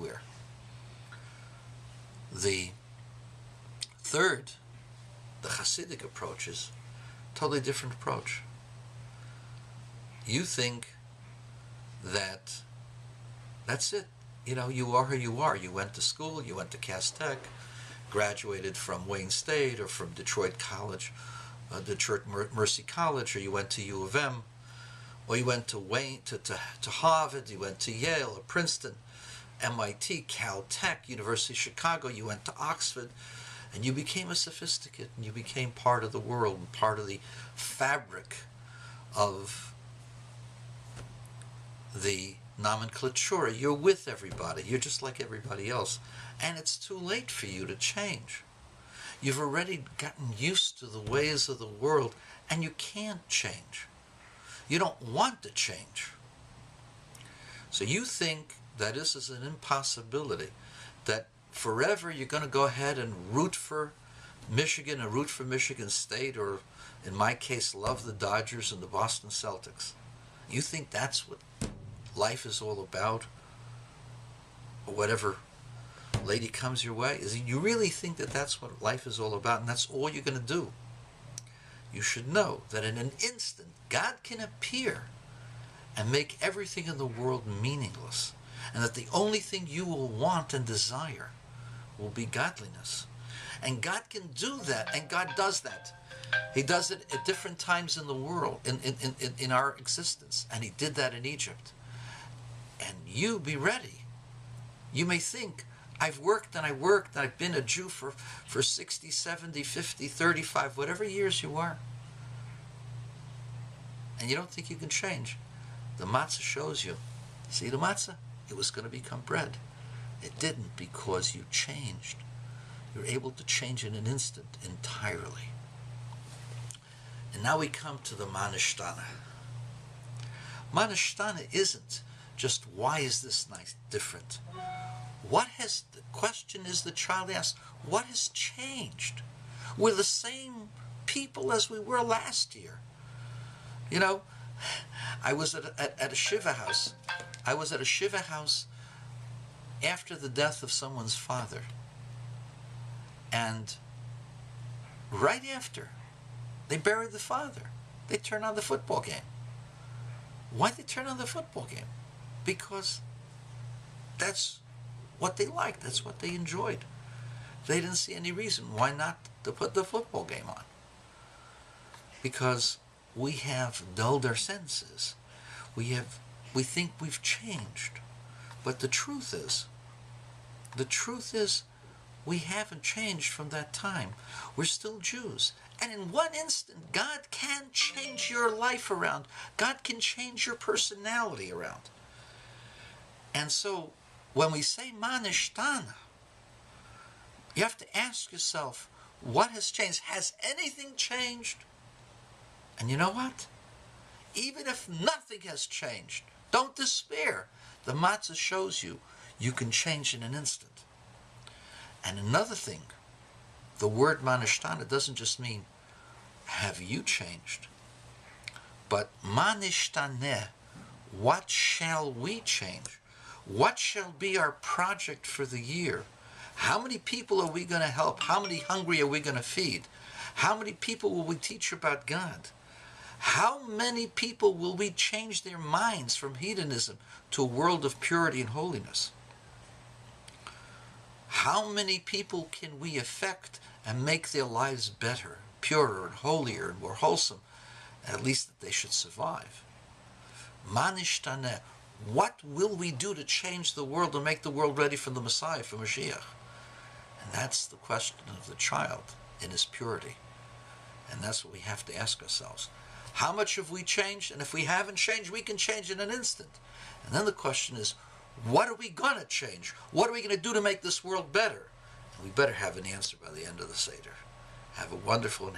anywhere. The third, the Hasidic approach, is a totally different approach. You think that that's it. You know, you are who you are. You went to school, you went to Cass Tech, graduated from Wayne State or from Detroit College, Detroit Mercy College, or you went to U of M, or you went to Harvard, you went to Yale or Princeton, MIT, Caltech, University of Chicago, you went to Oxford, and you became a sophisticate, and you became part of the world, and part of the fabric of the nomenclatura. You're with everybody. You're just like everybody else. And it's too late for you to change. You've already gotten used to the ways of the world, and you can't change. You don't want to change. So you think that this is an impossibility, that forever you're going to go ahead and root for Michigan, or root for Michigan State, or in my case, love the Dodgers and the Boston Celtics. You think that's what life is all about, or whatever lady comes your way? You really think that that's what life is all about, and that's all you're going to do? You should know that in an instant, God can appear and make everything in the world meaningless, and that the only thing you will want and desire will be godliness. And God can do that, and God does that. He does it at different times in the world, in our existence, and He did that in Egypt. And you be ready. You may think, I've worked and I've been a Jew for 60, 70, 50, 35, whatever years you are. And you don't think you can change. The matzah shows you. See the matzah? It was going to become bread. It didn't, because you changed. You're able to change in an instant entirely. And now we come to the Ma-Nishtana. Ma-Nishtana isn't just, why is this nice different? The question is, the child asks, what has changed? We're the same people as we were last year. You know, I was at a Shiva house. I was at a Shiva house after the death of someone's father. And right after they buried the father, they turned on the football game. Why'd they turn on the football game? Because that's what they liked. That's what they enjoyed. They didn't see any reason why not to put the football game on. Because we have dulled our senses. We think we've changed. But the truth is we haven't changed from that time. We're still Jews. And in one instant, God can change your life around. God can change your personality around. And so, when we say Ma-Nishtana, you have to ask yourself, what has changed? Has anything changed? And you know what? Even if nothing has changed, don't despair. The matzah shows you, you can change in an instant. And another thing, the word Ma-Nishtana doesn't just mean, have you changed? But Ma-Nishtana, what shall we change? What shall be our project for the year? How many people are we going to help? How many hungry are we going to feed? How many people will we teach about God? How many people will we change their minds from hedonism to a world of purity and holiness? How many people can we affect and make their lives better, purer and holier and more wholesome, at least that they should survive? Ma-Nishtana, what will we do to change the world and make the world ready for the Messiah, for Mashiach? And that's the question of the child in his purity. And that's what we have to ask ourselves. How much have we changed? And if we haven't changed, we can change in an instant. And then the question is, what are we going to change? What are we going to do to make this world better? And we better have an answer by the end of the Seder. Have a wonderful and